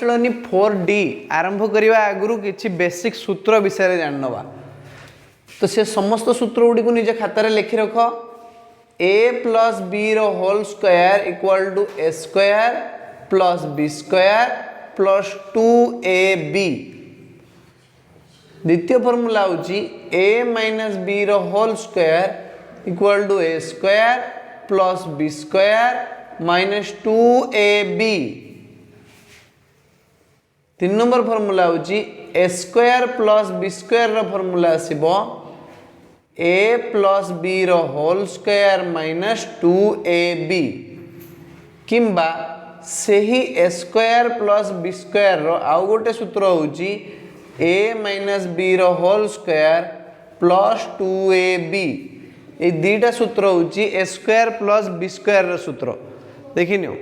अनुशीलनी 4D आरंभ करने आगु किसी बेसिक सूत्र विषय जान नवा तो से समस्त सूत्र गुड़ी को निज खातार लिखि रख a प्लस बी रोल square equal to a square plus b square plus 2ab। द्वितीय फॉर्मूला होची a माइनस बी रोल square equal to a square plus b square minus 2ab। 3 नंबर फॉर्मूला होची a square plus b square रो formula आसीबो a plus b रो whole square minus 2ab किंबा सेही a square plus b square रो आउ गोटे सूत्र होची a माइनस b रो होल स्क्वायर प्लस 2ab। ए दीटा सूत्र होची a square plus b square रो सूत्र देखिनियो।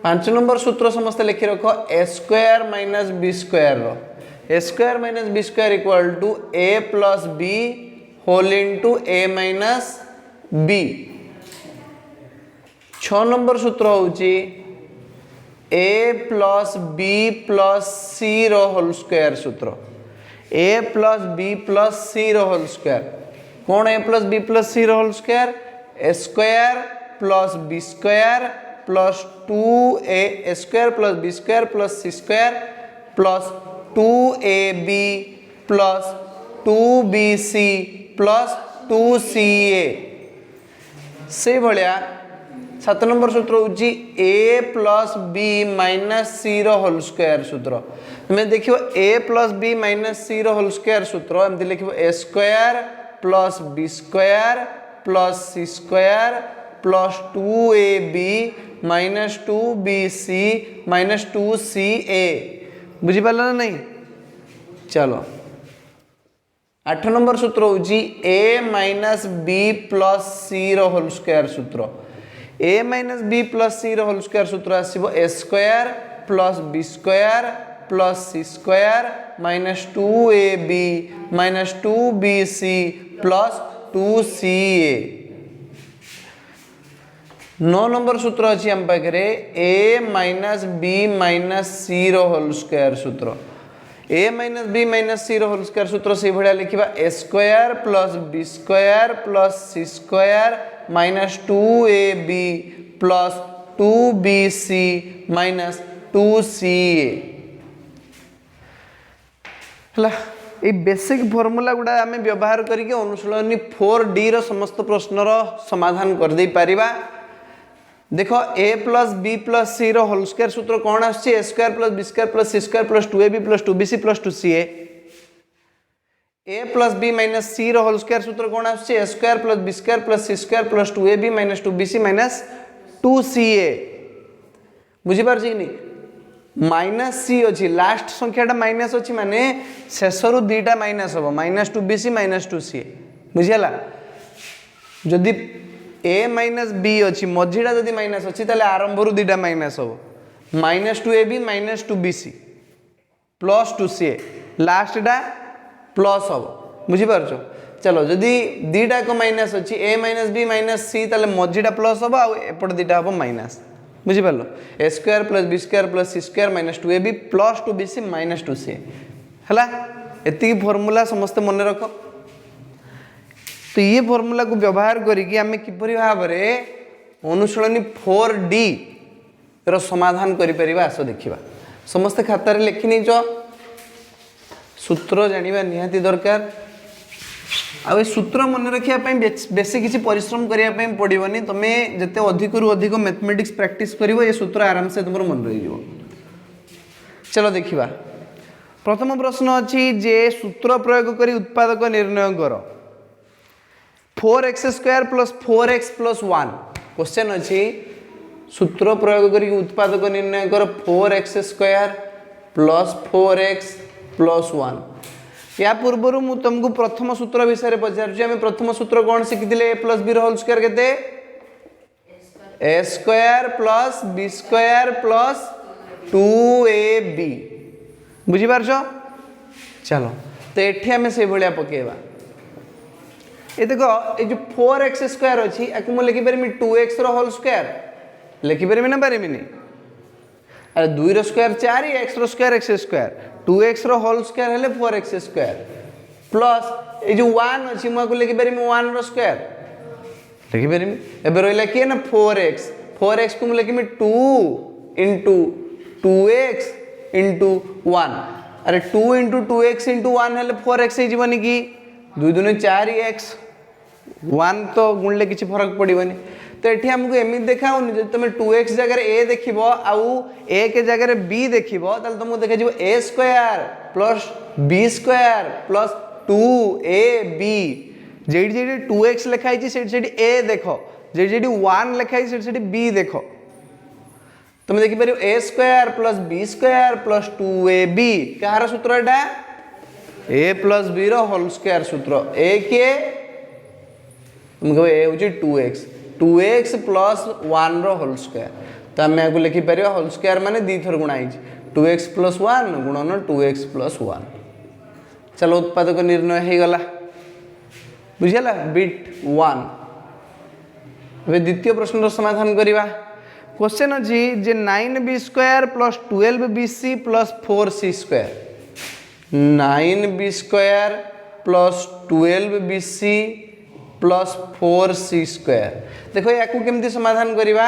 5 नंबर सूत्र समस्त लिखि रख a square minus b square रो a square minus b square equal to a plus b whole into a minus b। 6 नंबर सूत्र होची a plus b plus c रो होल स्क्वायर सूत्र a plus b plus c रो whole square कौन a plus b plus c रो whole square a square plus b square plus 2a square plus b square plus c square plus 2ab plus 2bc plus 2ca। से भलिया 7 number सूत्र होची a plus b minus c रो whole square सूत्र तुम देखियो a plus b minus c रो whole square सूत्र एमती लिखिबो a square plus b square plus c square plus 2ab minus 2bc minus 2ca। बुझी पाला ना नहीं? चलो 8 नंबर सूत्र होची a minus b plus c रो होल स्क्वायर सूत्र a minus b plus c रो होल स्क्वायर सूत्र आसीबो a square plus b square plus c square minus 2ab minus 2bc plus 2ca। 9 number सूत्र अच्छी हम पाखे a minus b minus c रो होल स्क्वायर सूत्र a minus b minus c रो होल स्क्वायर सूत्र से भलिया लिखिबा a square plus b square plus c square minus 2ab plus 2bc minus 2ca। हला ए बेसिक फॉर्मूला गुडा आमे व्यवहार करके अनुशीलनी 4D रो समस्त प्रश्न रो समाधान कर दे पारिबा। देखो a plus b plus c रो होल स्क्वायर सूत्र कौन आछी a square plus b square plus c square plus 2ab plus 2bc plus 2ca। a plus b minus c रो होल स्क्वायर सूत्र कौन आछी a square plus b square plus c square plus 2ab minus 2bc minus 2ca। बुझी पारछि कि नहीं? Minus c अछि last संख्याटा माइनस अछि माने शेषरु दुईटा माइनस हो माइनस 2bc माइनस 2ca। बुझियला जदि a माइनस b अच्छी मझीटा जदि माइनस अच्छी ताले आरंभरू दुईटा माइनस हो minus 2ab minus 2bc plus 2ca लास्टा प्लस हम। बुझीपार? चलो जदि दुईटा को माइनस अच्छी a minus b minus c ताले मझीटा प्लस हम आउट दुईटा हम माइनस। बुझीपार? a square plus b square plus c square minus 2ab plus 2bc minus 2ca है। एति फॉर्मूला समस्त मन रख। तो ये फॉर्मूला को व्यवहार करिकी आमे किपरि भाबरे अनुशीलनी 4D रो समाधान करि परिबा आसो देखिबा। समस्त खाता रे लिखि नै जो सूत्र जानिबा निहाती दरकार। आ ए सूत्र मन रखिया पई बेसी किछि परिश्रम करिया पई पडिबनी। तमे जते अधिक रु अधिक मैथमेटिक्स प्रैक्टिस करिवो ए सूत्र आराम से तुमर मन रहि जिवो। चलो देखिबा। प्रथम प्रश्न अछि जे सूत्र प्रयोग करी उत्पादक निर्णय करो 4x square plus 4x plus 1। Question अच्छी सूत्र प्रयोग करी उत्पादक निर्णय कर 4x square plus 4x plus 1। या पूर्व मु तुमको प्रथम सूत्र विषय पचार प्रथम सूत्र कौन शिखी a plus b whole square केते a square plus b square plus 2ab। बुझीपार? चलो तो ये आम से भाया पकेबा। ये देखो ये जो 4x स्क्वायर अच्छी या लिखिपारि 2x रो होल स्क्वायर लिखिपारि ना पारिमिनी अरे 2 रो स्क्वायर 4 x रो स्क्वायर x स्क्वायर 2x रो होल स्क्वायर हेले 4x स्क्वायर प्लस ए जो 1 अछि म को लिखि परिम 1 रो स्क्वायर लिखि परिम एबे रहला कि ना 4x को लिखि में 2 into 2x into 1 अरे 2 into 2x into 1 हेले 4x हे जीवनी कि 2 दुने 4x 1 तो गुणले किछि फरक पड़िबनी तो एठी हमको एमि देखाउनी जे तुम 2x जगह a देखिबो आउ a के जगह b देखिबो ताल तुमको देखा जिवो a square plus b square plus 2ab JD JD 2x लिखाई छी सेडी सेडी a देखो जेडी जेडी 1 लिखाई सेडी सेडी b देखो तुम देखि परियो a square plus b square plus 2ab कहार सूत्र एटा a प्लस b रो होल स्क्वायर सूत्र a के तुमको a होची 2x प्लस 1 रो होल स्क्वायर तो आम को लिखि परियो होल स्क्वायर माने दी थर गुणा आइछि 2x प्लस 1 गुणन 2x प्लस 1 चलो उत्पादक निर्णय हे गला बुझिला बिट 1 वे द्वितीय प्रश्न रो समाधान करिवा क्वेश्चन अछि जे 9b square plus 12bc plus 4c square 9b square plus 12bc plus 4c square देखो या को केमती समाधान करिवा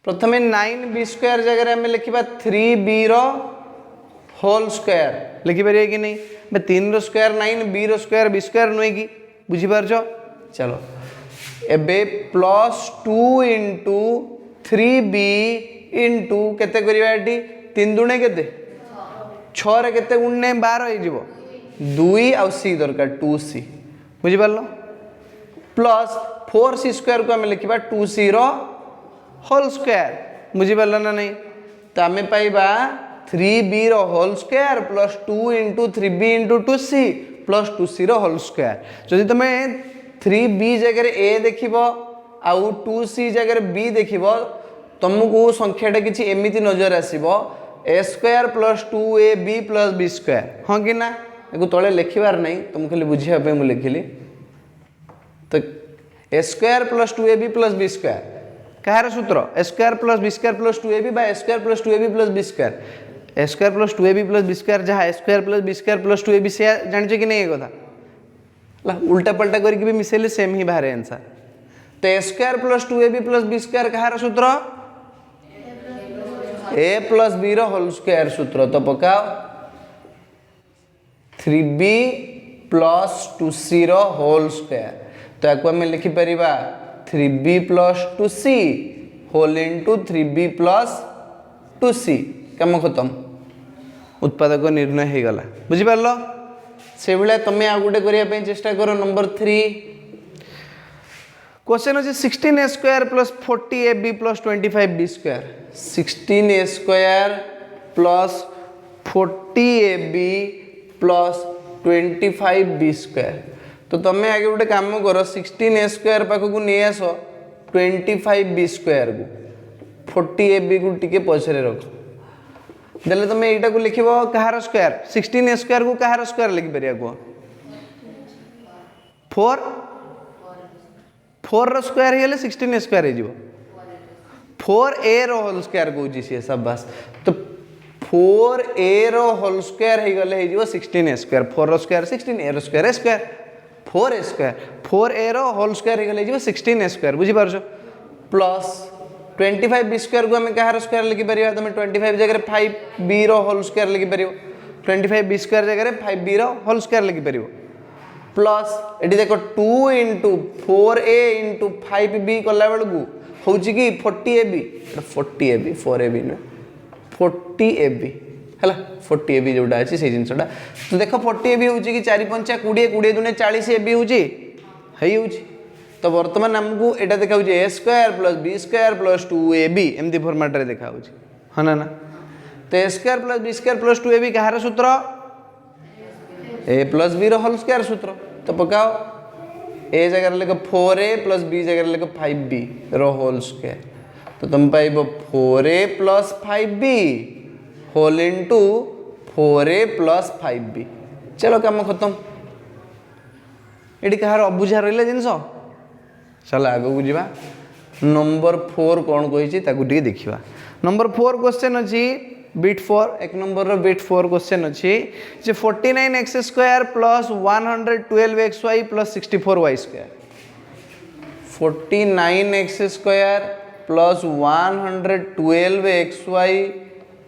प्रथमे 9b स्क्वायर जगह हमें लिखिबा 3b रो होल स्क्वायर लिखि परिए कि नहीं बे 3 रो स्क्वायर 9 b रो स्क्वायर b स्क्वायर नय कि बुझी पारछो चलो एबे प्लस 2 into 3b into केते करिवा एटी 3 दुणे केते 6 रे केते गुणने 12 हे जिवो 2 आ c दरकार 2c बुझी पारलो प्लस 4c स्क्वायर को हमें लिखिबा 2c रो होल स्क्वायर बुझी पारलो ना नहीं तो हमें पाइबा 3b रो whole square plus 2 into 3b into 2c plus 2c रो होल स्क्वायर जदि तमे 3b जगह a देखिबो आउ 2c जगह b देखिबो तुमको संख्याटा किछि एमिति नजर आसीबो a square plus 2ab plus b square हां कि ना एको तळे लिखिबार नहीं तुम खाली बुझिया पे मु लिखिली तो a square plus 2ab plus b square कहार सूत्र a square plus b square plus 2ab बाय a square plus 2ab plus b square a square plus 2ab plus b square जहाँ a square plus b square plus 2ab से जानछो कि नहीं ये कथा ला उल्टा पलटा करके भी मिसेले सेम ही बाहर आंसर तो a square plus 2ab plus b square कहार सूत्र a प्लस b रो होल स्क्वायर सूत्र तो पकाओ 3b प्लस 2c रो होल स्क्वायर तो याको हमें लिखि परिबा 3b plus 2c whole into 3b plus 2c काम खत्म उत्पादक निर्णय हे गला बुझी पारलो से बेला तमे आ गुटे करिया पे चेष्टा करो नंबर 3 क्वेश्चन अछि 16a square plus 40ab plus 25b square 16a square plus 40ab plus 25b square तो तमे आगे गोटे काम करो 16a स्क्वायर पाख को नहीं आस 25b स्क्वायर को 40ab को टिके पछरे रख देले तमे एटा को लिखिबो कहार स्क्वायर 16a स्क्वायर को कहार स्क्वायर लिखि परिया को 4 रो स्क्वायर हेले 16a स्क्वायर हे जिवो 4a रो होल स्क्वायर को जी से सब बस तो 4a रो होल स्क्वायर हे गले हे जिवो 16a स्क्वायर 4 रो स्क्वायर 16a रो square square 4a square 4a रो होल स्क्वायर हे गले जिवो 16a स्क्वायर बुझी पारछो प्लस 25b स्क्वायर को हमें कहार स्क्वायर लिखि परिबा तमे 25 जगह 5b रो होल स्क्वायर लिखि परिबो 25b स्क्वायर जगह 5b रो होल स्क्वायर लिखि परिबो प्लस एटी देखो 2 into 4a into 5b कला बेल को होची कि 40ab 40ab 4ab न 40ab हला 40ab जोटा अछि से जिंसटा तो देखो 40ab होची कि 4 5 20 20 दुने 40ab होची हई होची तो वर्तमान हमको एटा देखा होची a square plus b square plus 2ab एमती फॉर्मेट रे देखा होची हना ना तो a square plus b square plus 2ab कहार सूत्र a प्लस b रो होल स्क्वायर सूत्र तो पकाओ a जगह लिखो 4a प्लस b जगह लिखो 5b रो होल स्क्वायर तो तुम पाइबो 4a plus 5b whole into 4a plus 5b चलो काम खत्म एटी कहार अबुझा रहले जिंस चलो आगो बुझिबा नंबर 4 कौन कही देखा। नंबर 4 क्वेश्चन अच्छी बिट 4 एक नंबर रो बिट 4 क्वेश्चन अच्छी जे 49x square plus 112xy plus 64y square 49x square plus 112xy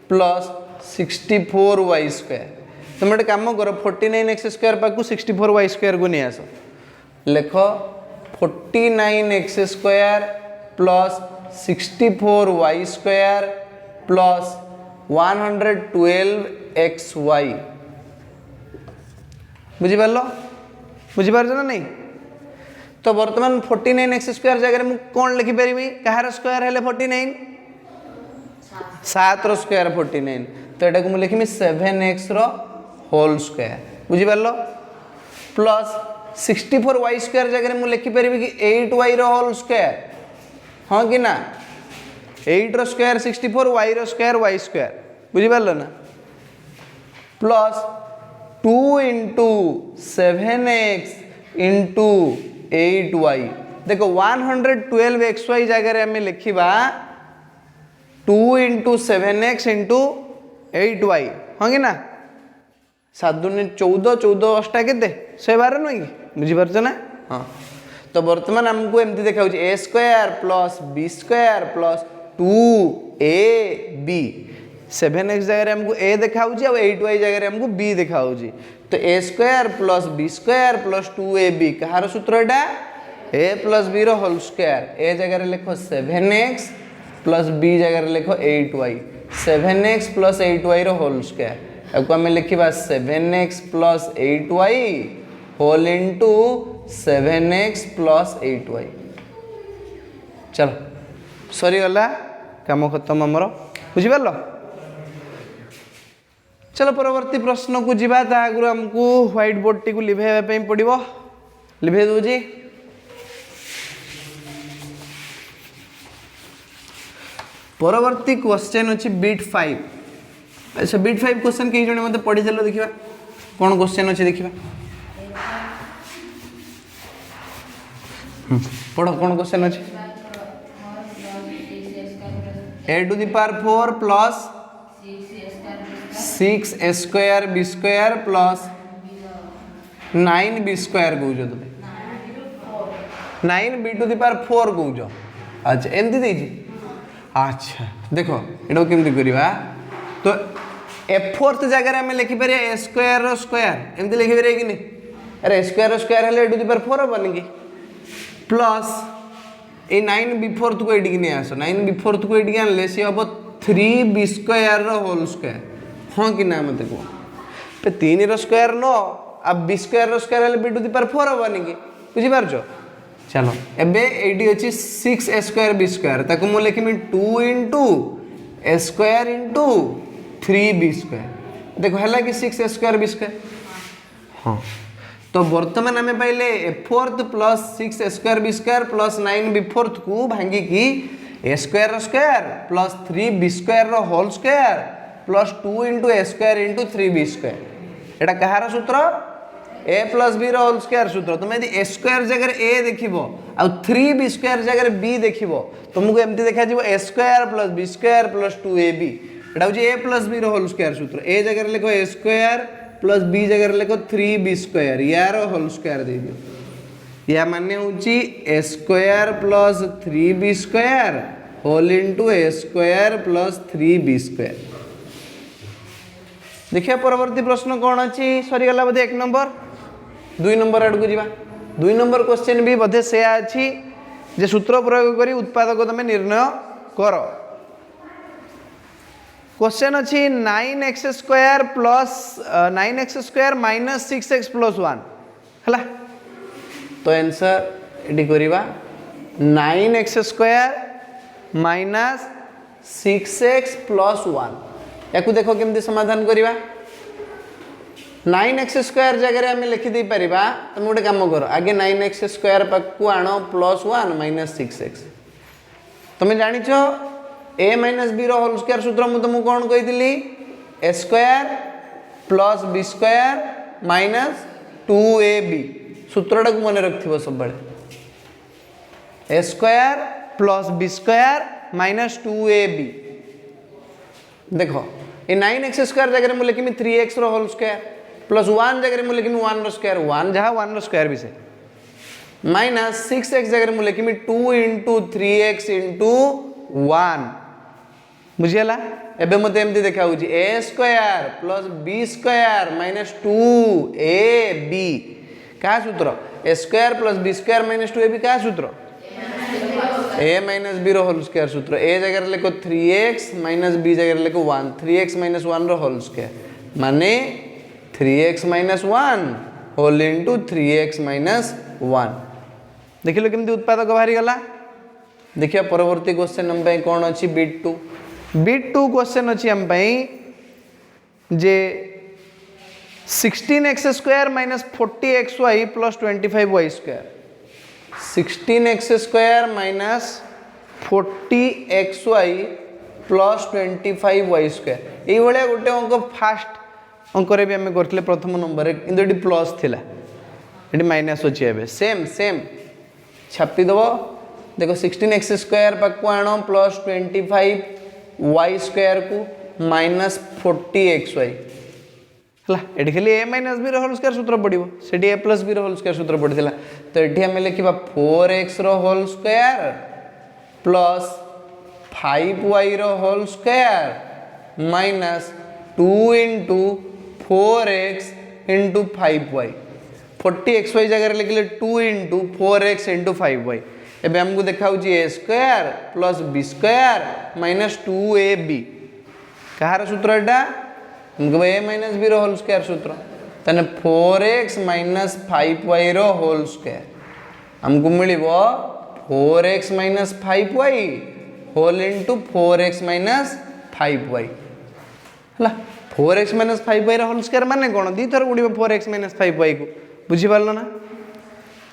plus 64y square. तुम एक कम कर 49x स्क्वायर पाक 64y स्क्वायर को नहीं आस लेख 49x square plus 64y square plus 112xy बुझिपार बुझिपार ना नहीं। तो बर्तमान 49x स्क्वायर जगह में कौन लिखिपारि कहार स्क्वायर है 49 7 रो स्क्वायर 49 तो यहाँ को मुझे लिखी 7x रो होल स्क्वायर बुझिपार प्लस 64y स्क्वायर जगह में लिखिपारि कि 8y रो होल स्क्वायर हाँ कि ना 8 रो स्क्वायर 64 y रो स्क्वायर y स्क्वायर बुझिपार ना plus 2 into 7x into 8y देखो 112xy जगह आम लिखा 2 इंटू 7x इंटू 8y हाँ कि ना 7 दूनी 14 14 अष्टा के 112 नुह कि बुझीपार ना हाँ। तो बर्तमान आमको एमती देखा A square plus B square plus 2ab 7x जगह आमको ए देखा 8y जगह आमको b देखा तो A square plus B square plus 2ab कहार सूत्र एटा a प्लस बी रो होल स्क्वायर ए जगह लिखो 7x प्लस बी जगह लिखो 8y 7x प्लस 8y रो होल स्क्वायर आपको आम लिखा 7x plus 8y whole into 7x plus 8y चलो सरीगला काम खत्म आमर बुझिपार। चलो परवर्ती प्रश्न को जीवा आगु आमको व्हाइट बोर्ड टी लिभाई पड़ो लिभे दूजी परवर्ती क्वेश्चन अच्छी बिट 5 अच्छा बिट 5 क्वेश्चन कई जने मते पढ़ी चलो देखिबा कौन क्वेश्चन अच्छी देखिबा पढ़ो कौन क्वेश्चन अच्छी a to the power 4 plus 6a square b square plus 9b square कौच तुम 9b टू द पावर 4 कौच अच्छा एमती देजी अच्छा देखो ये केमती करवा तो फोर्थ जगह आम लिखिपर ए स्क्वायर स्क्वायर एमती लिखिपर कि नहीं अरे स्क्वायर स्क्वायर है ए टू द पावर 4 हेनी कि प्लस ये 9b फोर्थ को ये नहीं आस 9b फोर्थ को ये आनले सी हम 3b स्क्वायर होल स्क्वायर हाँ कि ना मत कह 3 रो स्क्वायर नो अब b square square b to the power 4 हेनी कि बुझीपार चलो एबे एटी अच्छी 6a स्क्वायर बी स्क्वायर ताको मु लिखिमी 2 into A square into 3b square देखो है कि 6a स्क्वायर बी स्क्वायर हाँ। तो बर्तमान आम पाइले A fourth plus 6a square B square plus 9b fourth को भांगी की A square square plus 3b square whole square plus 2 into A square into 3b square एटा कहार सूत्र A plus B whole square सूत्र तुम यदि ए स्क्वायर जगह ए देख आ 3b स्क्वायर जगह बी देख तुमको एमती देखा A square plus B square plus 2ab एटा हूँ A plus B whole square सूत्र ए जगह लिखो ए स्क्वायर प्लस बी जगह लिखो 3b स्क्वायर यार होल स्क्वायर दे दियो या माने हूँ A square plus 3b square whole into A square plus 3b square. देखिए परवर्ती प्रश्न कौन अच्छी सरीगला बोधे 1 नंबर 2 नंबर आड़ को जीवा 2 नंबर क्वेश्चन भी बोधे से अच्छी जे सूत्र प्रयोग करी उत्पादक तुम निर्णय कर क्वेश्चन अच्छी 9x square plus 9x square minus 6x plus 1 है तो आंसर ये करवा 9x square minus 6x plus 1 या देखो केमती समाधान करवा 9x स्क्वायर जगह आम लिखिदे पार तुम गोटे कम कर आगे 9x स्क्वायर पाक आण प्लस 1 माइनस 6x तुम जान A minus B whole square सूत्र मुझे तुमको कौन कही A square plus B square minus 2ab सूत्रटा को मन रखिथ सब A square plus B square minus 2ab। देखो ये 9x स्क्वायर जगह में लिखी 3x होल स्क्वायर प्लस 1 जगह में लिखी 1 रो स्क्वायर 1 जहाँ 1 रो स्क्वायर भी से माइनस 6x जगह में लिखी 2 इंटू 3x इंटू 1 बुझीगला। एबे मते एमती देखा होची a square plus b square minus 2ab का सूत्र a square plus b square minus 2ab का सूत्र a माइनस b रो होल स्क्वायर सूत्र a जगह लिखो 3x माइनस b जगह लिखो 1 3x माइनस 1 रो होल स्क्वायर माने 3x minus 1 whole into 3x minus 1 देख लो केमती उत्पादक बाहरी गला। देखिए परवर्ती क्वेश्चन हम पे कौन अच्छी बीट 2 क्वेश्चन अच्छी हम पे जे 16x square minus 40xy plus 25y square 16x square minus 40xy plus 25y square ये भाया गोटे अंक फास्ट अंक भी आम करते प्रथम नंबर किंतु ये प्लस थिला ये माइनस अच्छी ए सेम सेम छापीदेव देखो 16x स्क्वायर पाक आण प्लस 25y स्क्वायर को माइनस 40xy है ये खाली a minus b whole square सूत्र पड़ो से a plus b whole square सूत्र पड़ता तो ये आम लिखा 4x whole square plus 5y whole square minus 2 into 4x into 5y 40xy जगह लिखले 2 इंटू 4x इंटू 5y एबे हमको देखा a square plus b square minus 2ab कहार सूत्र एटा हमको a minus b whole square सूत्र तने 4x माइनस 5y रो होल स्क्वायर हमको मिलिबो 4x minus 5y whole into 4x minus 5y हला 4x माइनस 5y रो होल स्क्वायर माने कोन दी थर उड़िबो 4x माइनस 5y को बुझी पारलो ना।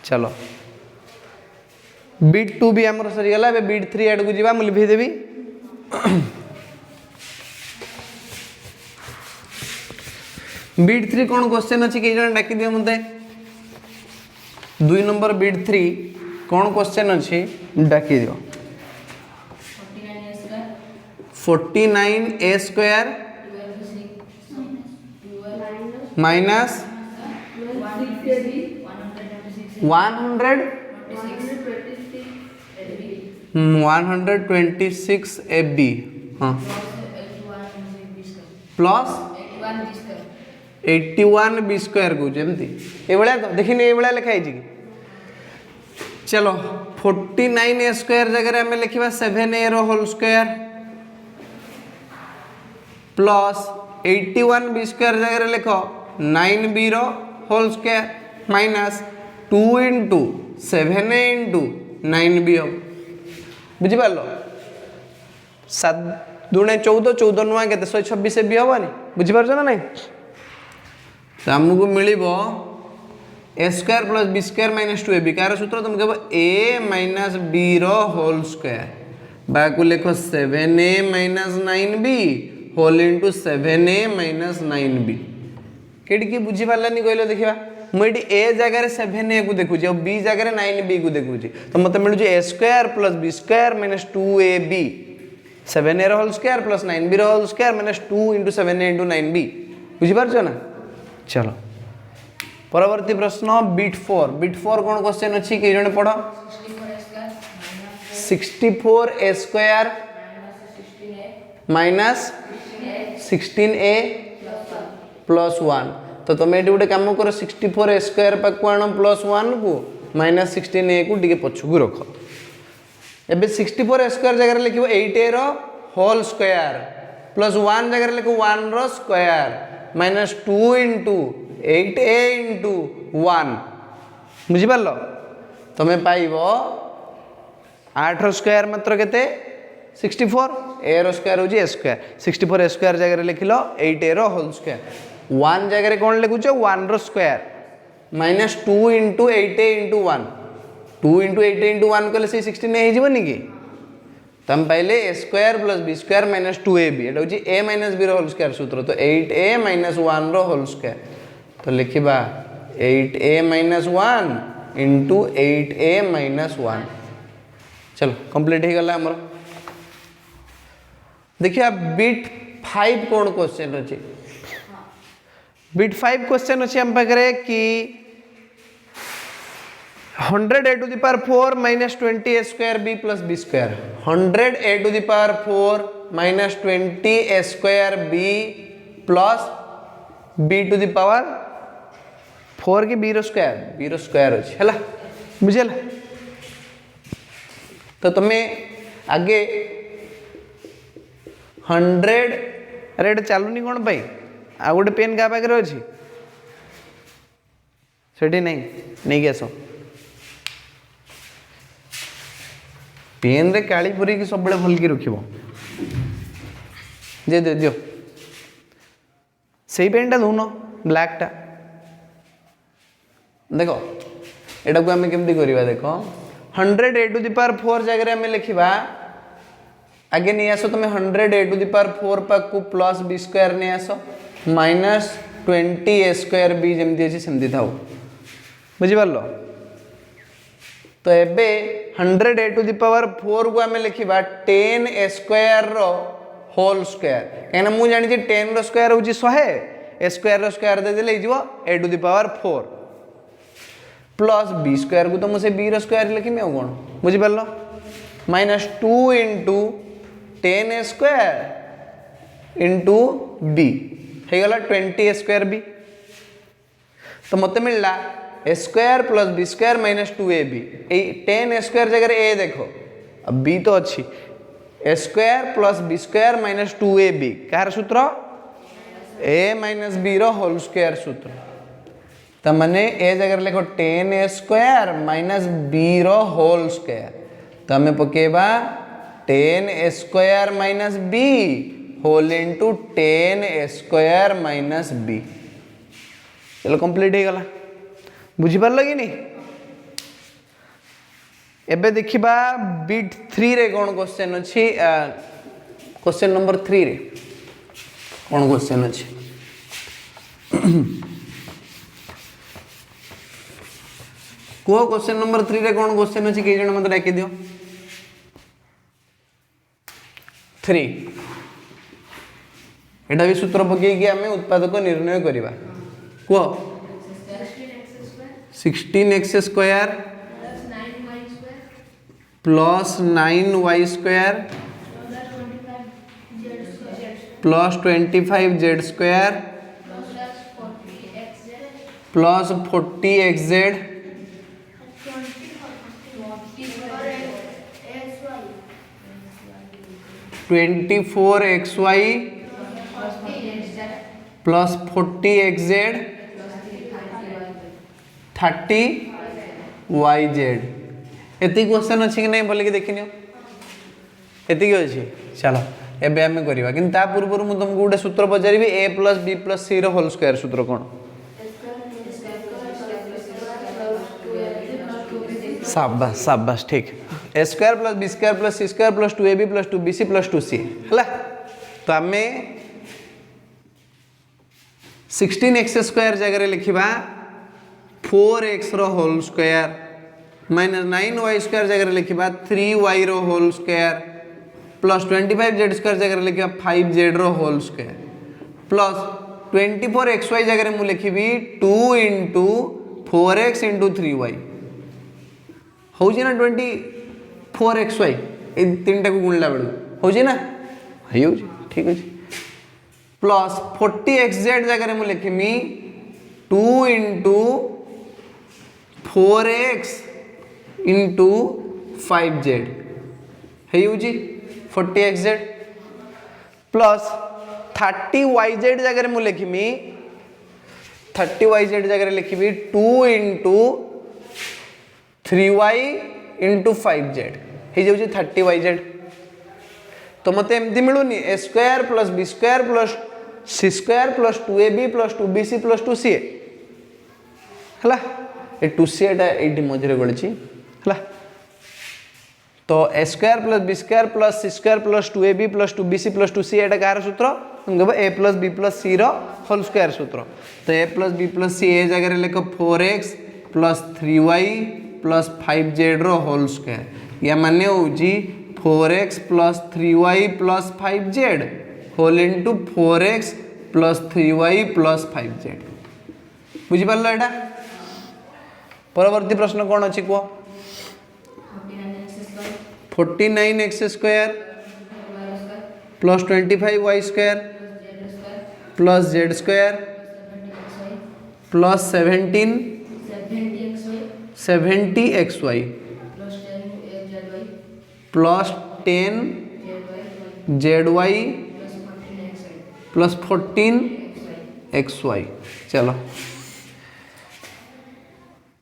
चलो बीट 2 भी हमर सरी गला बीट 3 आड़ को जीवा मु लिखि देबी बीट 3 कौन क्वेश्चन अच्छी कई जन डाकी दियो मते 2 नंबर बीट 3 कौन क्वेश्चन अच्छी डाकी दियो 49a स्क्वायर माइनस 126 ab हाँ प्लस 81 बी स्क्वायर को जमती ये भाया तो देखिए ये भाया लिखाई कि चलो 49a स्क्वायर जगह आम लिखा 7a रो whole square plus 81 B square जगह लिख 9b रो whole square minus 2 into 7a into 9b हम बुझिपार 7 दुणे 14 14 नुआ के 126 बी हेनी बुझिपार ना नहीं तो आमको मिलिबो a square plus b square minus 2ab कार सूत्र तुम कह a माइनस b रो होल स्क्वायर बाकू लिख 7a minus 9b whole into 7a minus 9b केटी की बुझी पारानी कहल देखा मुझे ए जगह 7a को देखुची और b जगह 9b को देखुची तो मत मिलूँ a square plus b square minus 2ab 7a whole square plus 9b whole square minus 2 into 7a into 9b बुझीपार ना। चलो परवर्ती प्रश्न बीट 4 कौन क्वेश्चन अच्छी कई जन पढ़ 64a square minus 16a plus 1 तो तुम ये गोटे कम कर 64a स्क्वायर पाक आण प्लस 1 को माइनस 16a को टे पछकू रख एबे 64a स्क्वायर जगह लिख 8a रो होल स्क्वायर प्लस 1 जगह लिख 1 रो square minus 2 into 8a into 1 बुझिपार तुम पाइब 8 रो स्क्वायर मात्र केते 64 a रो स्क्वायर हो a स्क्वायर 64a स्क्वायर जगह लिख लो 8a रो होल स्क्वायर 1 जगह कौन लिखुच 1 रो square minus 2 into 8a into 1 2 into 8a into 1 कले 16a होनी कि तम पाइले a square plus b square minus 2ab एटा होची a माइनस b रो होल स्क्वायर सूत्र तो 8a माइनस 1 रो होल स्क्वायर तो लिखिबा 8a minus 1 into 8a minus 1 चलो कंप्लीट हो गला हमर। देखिए बिट 5 कौन क्वेश्चन अच्छे बिट 5 क्वेश्चन अच्छे हम पाखे कि 100 a to the power 4 minus 20 a square b plus b square 100 a to the power 4 minus 20 a square b plus b to the power 4 की b रो स्क्वायर अच्छे है बुझे तो तुम्हें आगे 100 अरे चलुनी कौन पाई आ गोटे पेन क्या पाखे अच्छी से नहीं आस पेन रे काली पूरी की सब भल की रख दियो से पेनटा दौन ब्लैकटा देखो एटा को आम केमती करवा देख 100 a to the power 4 जगह आम लिखा आगे नहीं आस तुम 100 a to the power 4 पाक प्लस बी स्क्वायर नहीं आस माइनस 20 a स्क्वायर बी जमती अच्छी सेमती था बुझिपार तो एबे 100 a to the power 4 को आम लिखा 10 a स्क्वायर रो होल स्क्वायर कहीं मुझे जानी 10 रो स्क्वायर हूँ 100 a स्क्वायर रो स्क्वायर देदेले a to the power 4 plus B square को तो मुझे बी रो स्क्वायर लिखी आउ कौन बुझिपार minus 2 into 10 a square into B हो गला 20 a स्क्वायर बी तो मत मिलला A square plus B square minus 2ab 10 a square जगह ए देखो अब b तो अच्छी A square plus B square minus 2ab कहार सूत्र a माइनस बी रो होल स्क्वायर सूत्र तो मैंने ए जगह लिखो 10 a स्क्वायर माइनस बी रो होल स्क्वायर तो हमें पकेबा 10 a square minus B whole into 10 a square minus B चलो कंप्लीट हो गला बुझिपार कि नहीं एबे देखिबा बिट 3 रे कौन क्वेश्चन अच्छी क्वेश्चन नंबर 3 रे कौन क्वेश्चन अच्छी को क्वेश्चन नंबर 3 रे कौन क्वेश्चन अच्छी कई जन मत डाकी दियो 3 एटा भी सूत्र पकईकि आम उत्पादक निर्णय करवा कह 16x square plus 9y square plus 25z square plus 40xz 24xy plus 40xz 30yz एति क्वेश्चन अच्छी कि नहीं बोल देखनी एति अच्छी चलो एबे आम करवा कि पूर्व मुझे तुमको गोटे सूत्र पचारि a plus b plus c रो होल स्क्वायर सूत्र कौन शाबाश शाबाश ठीक a square plus b square plus c square plus 2ab plus 2bc plus 2c है तो आम 16x स्क्वायर जगह लिखा 4x रो whole square minus 9y square जगह लिखा 3y रो whole square plus 25z square जगह लिखा 5z रो होल स्क्वायर प्लस 24xy जगह मुझे लिखी 2 इंटू 4x इंटू 3y हूँ ना 24xy ये 3 को गुणला बेलू हूँ ना हो ठीक अच्छे प्लस 40xz जगह मुझे लिखी 2 इंटू 4x इंटू 5z है 40xz प्लस 30yz जगह मुझे लिखी 30yz जगह लिखी 2 इंटू 3y इंटू 5z हो 30yz तो मत एमती मिलूनी A square plus B square plus C square plus 2ab plus 2bc plus 2ca है ये 2c ये मझे गड़ी है तो A square plus B square plus C square plus 2ab plus 2bc plus 2c एटा कार सूत्र तुम कह A plus B plus C रो होल स्क्वायर सूत्र तो A plus B plus C A जगह लिख 4x plus 3y plus 5z रो होल स्क्वायर या माने होउची 4x plus 3y plus 5z whole into 4x plus 3y plus 5z बुझी पारलो एटा परवर्ती प्रश्न कौन अच्छी कह 49x square plus 25y square plus z square plus 70xy plus 10zy plus 14xy चलो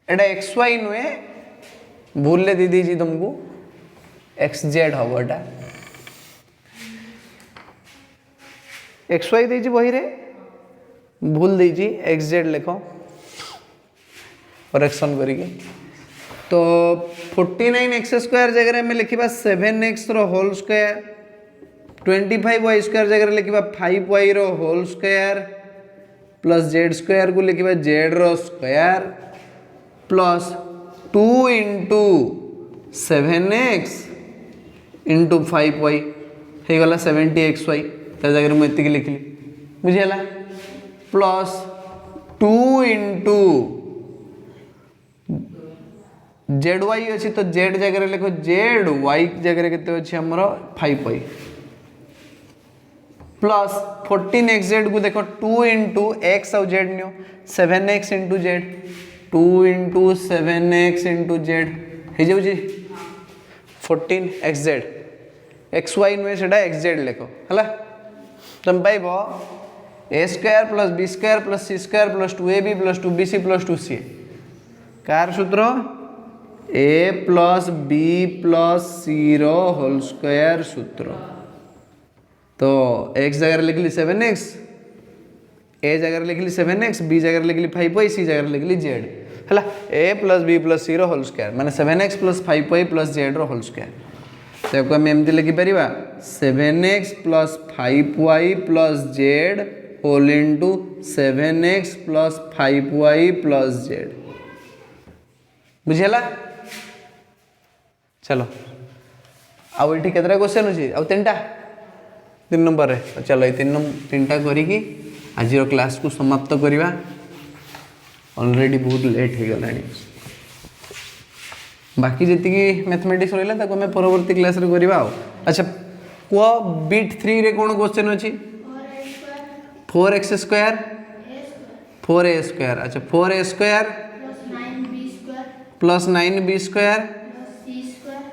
एटा xy नुए भूल ले दी दीजिए तुमको xz हम एटा xy दीजिए वही रे भूल दीजिए xz लिखो करेक्शन करिके तो 49x स्क्वायर जगह में लिखा 7x रो होल स्क्वायर 25y स्क्वायर जगह लिखा 5y रो whole square plus z square को लिखा z रो square plus 2 into 7x into 5y हो गला 70xy त्या जगह मुझे लिखली बुझीगला प्लस 2 इंटू ZY अच्छी तो Z जगह लिखो ZY जगह के अच्छी आमर 5y प्लस 14xz को देखो 2 इंटू x और z neo 7x into z 2 into 7x into z हो जाऊँ 14xz xy नुहे से xz लिख है तुम पाइब a square plus b square plus c square plus 2ab plus 2bc plus 2ca कार सूत्र a plus b plus c रो होल स्क्वायर सूत्र तो x जगह लिखली 7x a जगह लिखली 7x b जगह लिखली 5y c जगह लिखली z है a plus b plus c रो होल स्क्वायर माने 7x plus 5y plus z रो होल स्क्वायर तो आम एमती लिखिपर 7x plus 5y plus z whole into 7x plus 5y plus z बुझेला चलो आउ ये केतरा क्वेश्चन अच्छी आउ 3 नंबर रे चलो ये 3टा करी आज क्लास को समाप्त करवा ऑलरेडी बहुत लेट हो गला बाकी जी मैथमेटिक्स रहा ताको हमें परवर्ती क्लास रे करवा अच्छा कह बिट 3 रे कौन क्वेश्चन अच्छी 4x स्क्वायर 4a स्क्वायर अच्छा 4a square plus 9b square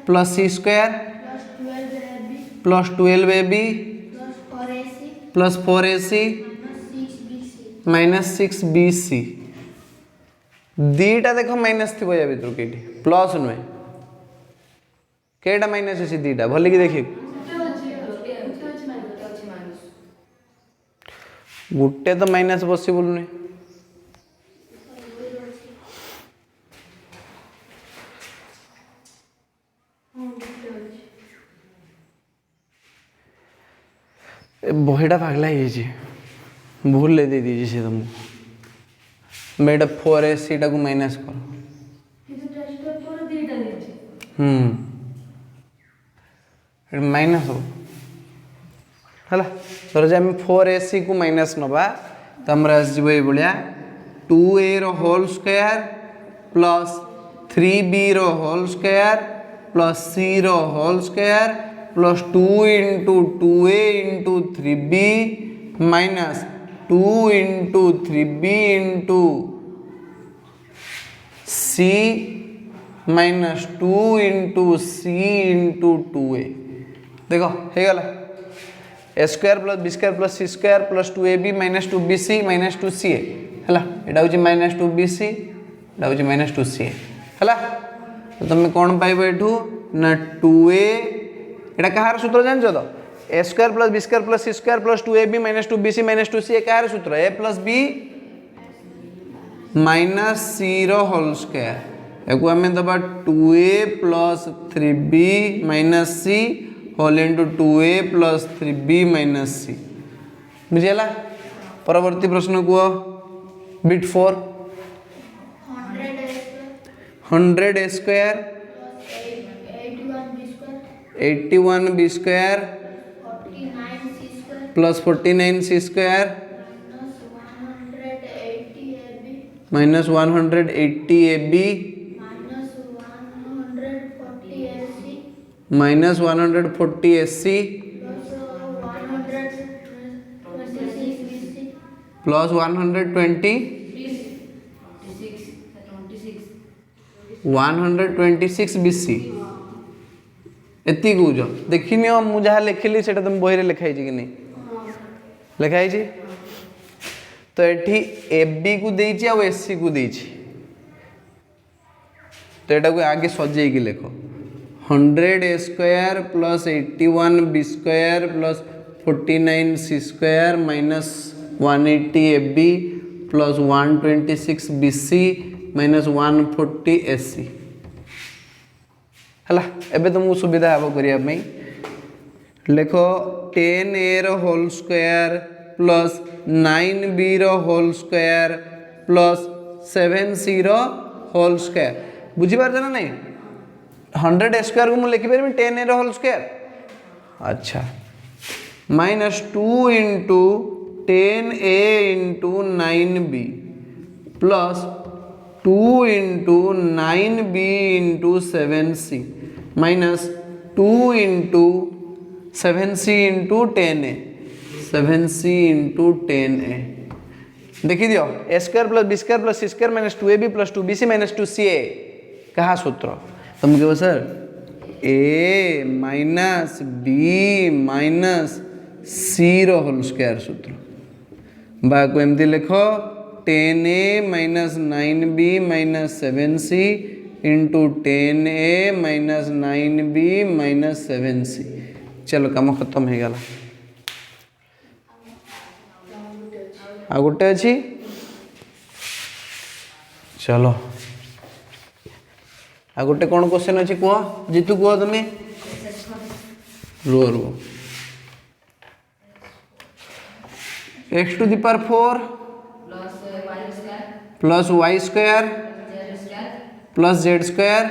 plus c square plus 12ab plus 4ac minus 6bc दीटा देख माइनस थी या भर के प्लस नुहे केटा माइनस अच्छी दीटा भल कि देखिए गोटे तो माइनस पॉसिबल नुहे बहीटा पागला हो भूल ले दे दीजिए से तुमको बेटा 4ac टा को माइनस करो माइनस हो है सर जब 4ac को माइनस नवा तो आमर आसो ये भाया 2a रो होल स्क्वायर प्लस 3b रो होल स्क्वायर प्लस c रो whole square plus 2 into 2a into 3b minus 2 into 3b into c minus 2 into c into 2a देखो हो गला a square plus b square plus c square plus 2ab minus 2bc minus 2ca है यहाँ minus 2bc यहाँ minus 2ca है तो तुम कौन पाइब एठू ना 2a एटा कहार सूत्र जान तो a square plus b square plus c square plus 2ab minus 2bc minus 2ca कहार सूत्र a plus b minus c रो होल स्क्वायर एको आम दबा 2a plus 3b minus c whole into 2a plus 3b minus c बुझेला परवर्ती प्रश्न कह बिट 4 100 a square 81 B square 49C square plus 49 C square minus 180 AB minus 140 AC plus 126 plus 126 BC एति कौच देखनी मु जहाँ लिखिली से तुम बही लिखाई कि नहीं लिखाई तो ये ए बी को देची आ एस सी को देची तो यहाँ को आगे सजे लिख 100 A square plus 81 B square plus 49 C square minus 180 A B plus 126 B C minus 140 S C है एबे तुमको सुविधा हे करने लिख 10 A whole square plus 9 B whole square plus 7 C whole square बुझीपार ना नहीं 100 ए स्क्वायर को मुझे लिखिपारि 10 ए होल स्क्वायर अच्छा minus 2 into 10 A into 9 B plus 2 into 9 B into 7 C minus 2 into 7 C into 10 A 7 C into 10 A देखी दियो A square plus B square plus C square minus 2 A B plus 2 B C minus 2 C A कहा सूत्र तुम कहो sir A minus B minus C whole square सूत्र बाको एमती लिख 10 A minus 9 B minus 7 C into 10 A minus 9 B minus 7 सी चलो काम खत्म हो गला आ गोटे अच्छी चलो आ गोटे कौन क्वेश्चन अच्छी कह जीतू कह तुम्हें रुह रुह x to the power 4 plus Y square plus Z square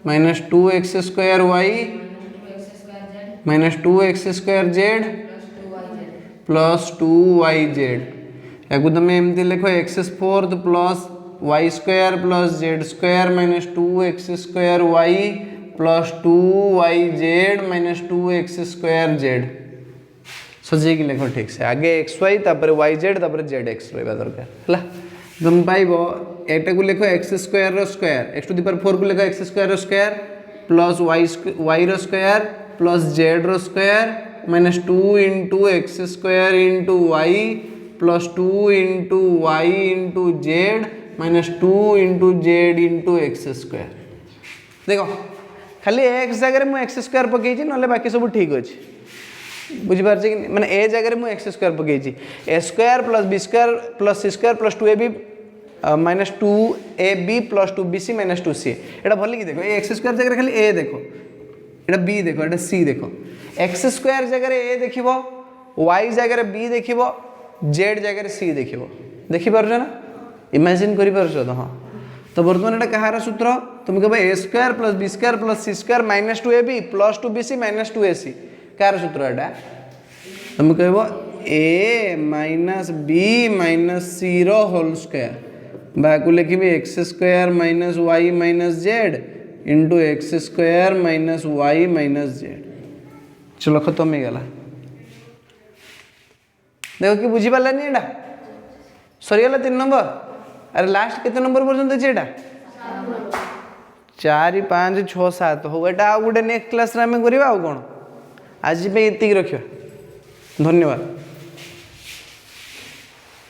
minus 2x square Y minus 2x square Z plus 2y Z या तुम एमती लिख x4 plus Y square plus Z square minus 2x square Y plus 2y Z minus 2x square Z सजेक लिख ठीक से आगे X Y तापर वाई जेड तापर जेड एक्स रहा दरकार है तुम पाइब एटा को लिख x square square x to the power 4 को लिख x square square plus Y square plus Z square minus 2 into x square into y plus 2 into y into z minus 2 into z into x square देखो खाली x जगह मुझे X square पकई ना बाकी सब ठीक अच्छे बुझीपार कि मैंने ए जगह मुझे एक्स स्क्वायर पकई A square plus B square plus C square plus 2 A B minus 2 A B plus 2 B C minus 2 C एटा भल कि देखो ए एक्स स्क्वायर जगह खाली ए देखो एटा बी देखो एटा सी देखो एक्स स्क्वायर जगह ए देखो वाई जगह बी देखो जेड जगह सी देखो देखिपार ना इमेजिन कर तो हाँ तो बर्तमान एटा कहार सूत्र तुम कह A square plus B square plus C square minus 2 A B plus 2 B C minus 2 A C कार सूत्र एटा तुम कह A minus B minus C whole square बाको लिखी X square minus Y minus Z into x square minus Y minus Z चलो खत्म हो गला देखो कि बुझी पारानी एटा सरीगला 3 नंबर अरे लास्ट केते नंबर पर्यंत अच्छे एटा 4 5 6 7 हो एटा आ गोटे नेक्स्ट क्लास रे आम करवा आ कौन आज ये रखिए धन्यवाद।